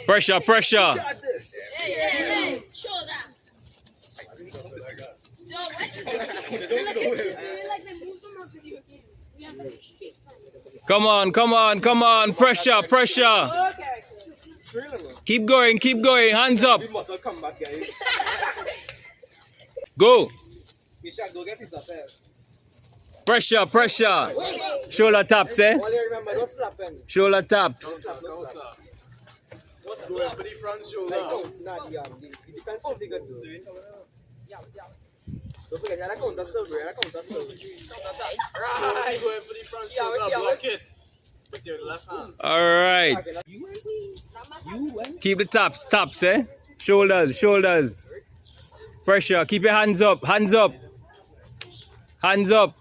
Pressure, pressure. Come on, come on, come on. Pressure, pressure. Keep going, keep going. Hands up. Go. Pressure, pressure. Shoulder taps, eh? Shoulder taps. Don't forget, you're counter serve, you're counter serve. Right. Going for the front shoulder, block it with your left hand. All right. Keep the taps, eh? Shoulders, shoulders. Pressure. Keep your hands up, hands up. Hands up.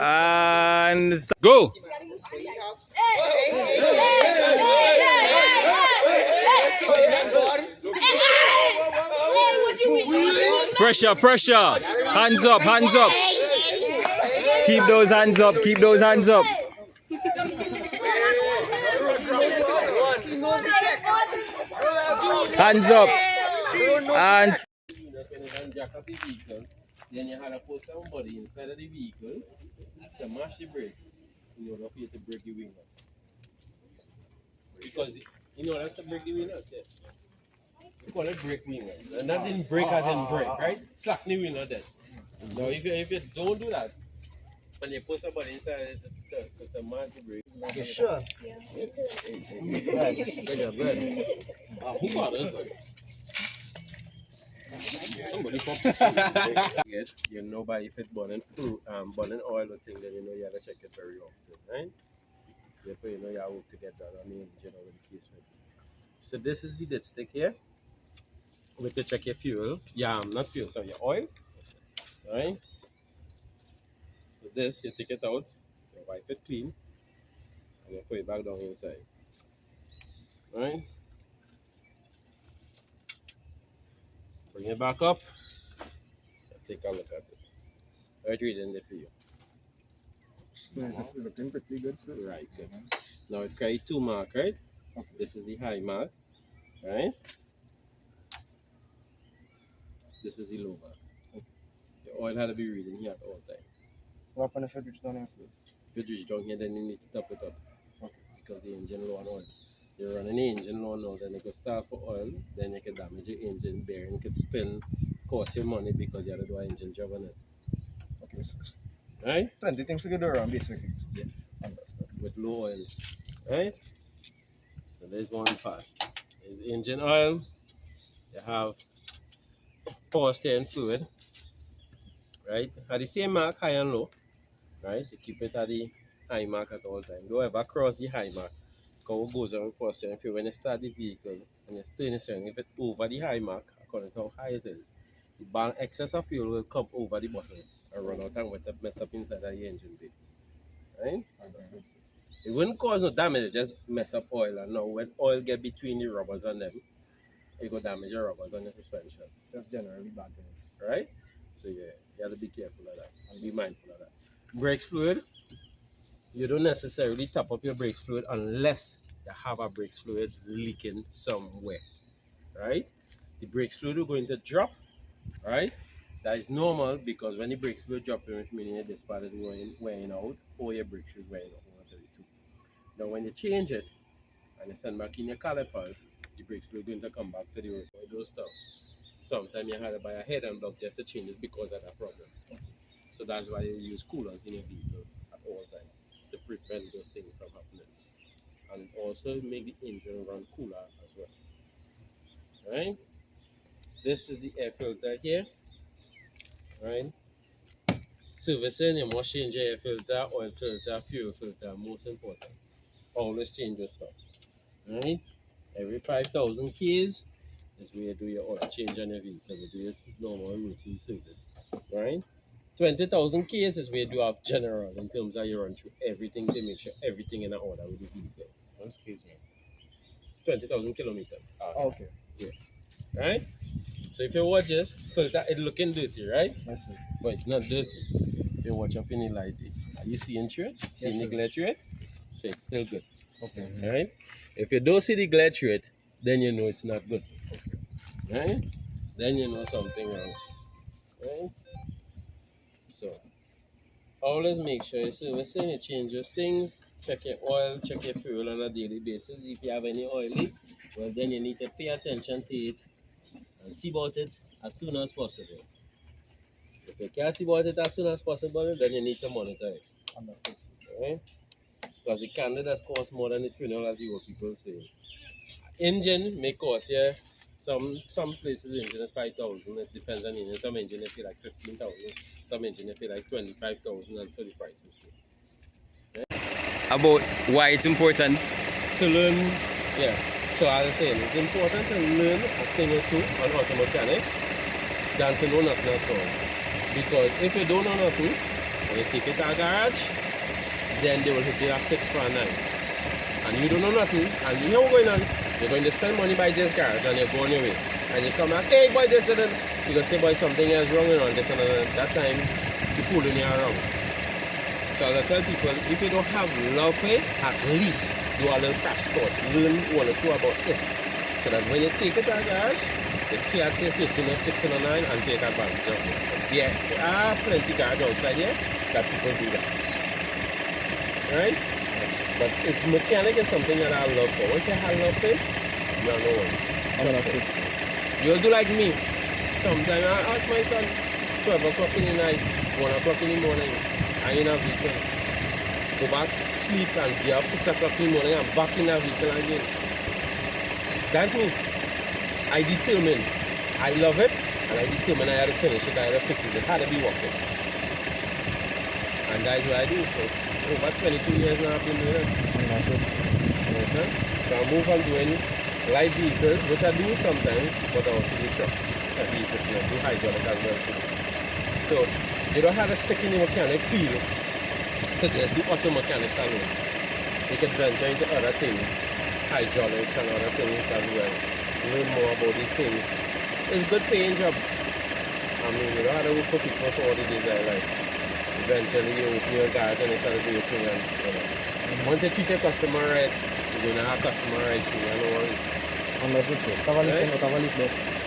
And go. Pressure, pressure. Hands up, hands up. Keep those hands up, keep those hands up. Hands up. And then you had to put somebody inside of the vehicle to mash the brake in order for you to break the wing up. Because, you know, that's the break the wing up, yeah. We call it break wing up. And that didn't break as in break, right? Slack the wing up then. Now, if you don't do that, and you put somebody inside to mash the brake. You sure? Yeah. Good. Who got this? Somebody you know by if it's burning oil or thing, then you know you have to check it very often, right? Therefore, you know you have to get that on the engine or the case with. So this is the dipstick here. We to check your fuel. Yeah, not fuel, sorry, your oil. Alright. So this, you take it out, you wipe it clean, and you put it back down inside. Alright. Bring it back up. Take a look at it. Right, read in there for you. This is looking pretty good, sir. Right, good. Now it carries 2 marks, right? Okay. This is the high mark, right? This is the low mark. Okay. The oil had to be reading here at all times. What happened if it reach down here, sir? If it reach down here, then you need to top it up. Okay. Because the engine low on oil. You're running the engine low now, then you can start for oil, then you can damage your engine bearing, could spin, cost you money because you have to do an engine job on it. Okay, sir. Right? Plenty things to do around, basically. Yes. Understood. With low oil. Right? So there's one part. There's engine oil. You have power steering fluid. Right? At the same mark, high and low. Right? You keep it at the high mark at all times. Don't ever cross the high mark. What goes on with power steering fluid, when you start the vehicle and you turn the steering, if it's over the high mark, according to how high it is, the burn excess of fuel will come over the bottom and run out and mess up inside of the engine bay. Right? Understood, sir. It wouldn't cause no damage, just mess up oil. And now when oil get between the rubbers and them, it go damage your rubbers and the suspension. Just generally bad things. Right? So yeah, you have to be careful of that and be mindful of that. Brakes fluid, you don't necessarily top up your brakes fluid unless you have a brakes fluid leaking somewhere. Right? The brakes fluid is going to drop, right? That is normal because when the brakes fluid drop, which means this part is wearing out, or your brakes is wearing out. Now when you change it and you send back in your calipers, the brakes fluid going to come back to the road. Those stuff. Sometimes you have to buy a head and block just to change it because of that problem. So that's why you use coolant in your vehicle at all times to prevent those things from happening. And also make the engine run cooler as well. Right? This is the air filter here. Right? Servicing, you must change your air filter, oil filter, fuel filter, most important. Always change your stuff. Right? Every 5,000 Ks is where you do your oil change on your vehicle. You do your normal routine service. Right? 20,000 Ks is where you do have general in terms of you run through everything to make sure everything in order with the vehicle. Excuse me. 20,000 kilometers. Okay. Yeah. Right? So if you watch this filter, it looking dirty, right? I see. But it's not dirty. If you watch up in the light, are you seeing through it? Seeing the glare through it? So it's still good. Okay. Right? If you don't see the glare through it, then you know it's not good. Right? Then you know something wrong. Right? So always make sure you're servicing, you change your things, check your oil, check your fuel on a daily basis. If you have any oil leak, well then you need to pay attention to it and see about it as soon as possible. If you can't see about it as soon as possible, then you need to monitor it. Understood. Right? Because the candle does cost more than the funeral, as you people say. Engine may cost you some places engine is 5,000. It depends on the engine. Some engine they pay like 15,000. Some engine they pay like 25,000, and so the prices go. About why it's important. To learn, yeah. So as I say, it's important to learn a thing or two on auto mechanics than to know nothing at all. Because if you don't know nothing, when you take it to a garage, then they will hit you at 6 for a 9. And you don't know nothing, and you know what's going on. You're going to spend money by this garage and you're going away. And you come back, hey boy, this and that. You can say boy, something else wrong on this and that. That time, the fooling you around. So as I tell people, if you don't have love for it, at least do a little crash course. Learn one or two about it. So that when you take it to a garage, you can't take it to 6 or 9 and take advantage of it. There are plenty of garages outside here that people do that. Right? But if mechanic is something that I love for, once you have love for it, you are no one. You'll do like me. Sometimes I ask my son, 12 o'clock in the night, 1 o'clock in the morning, and in a vehicle. Go back, sleep, and get up 6 o'clock in the morning and back in a vehicle again. That's me. I determined. I love it, and I determined I had to finish it, I had to fix it. It had to be working. And that's what I do. So, over 22 years now I've been doing it. Okay? So I move on doing light vehicles, which I do sometimes, but I also do truck. I do hydraulic as well too. So you don't have to stick in the mechanic field to just do auto mechanics alone. You can venture into other things, hydraulics and other things as well. Learn more about these things. It's a good paying job. I mean, you don't have to work for people for all the days of life. Eventually you open your garage and you start doing your thing, and once you treat your customer right, you're gonna have customer right too, no worries. Estaba listo.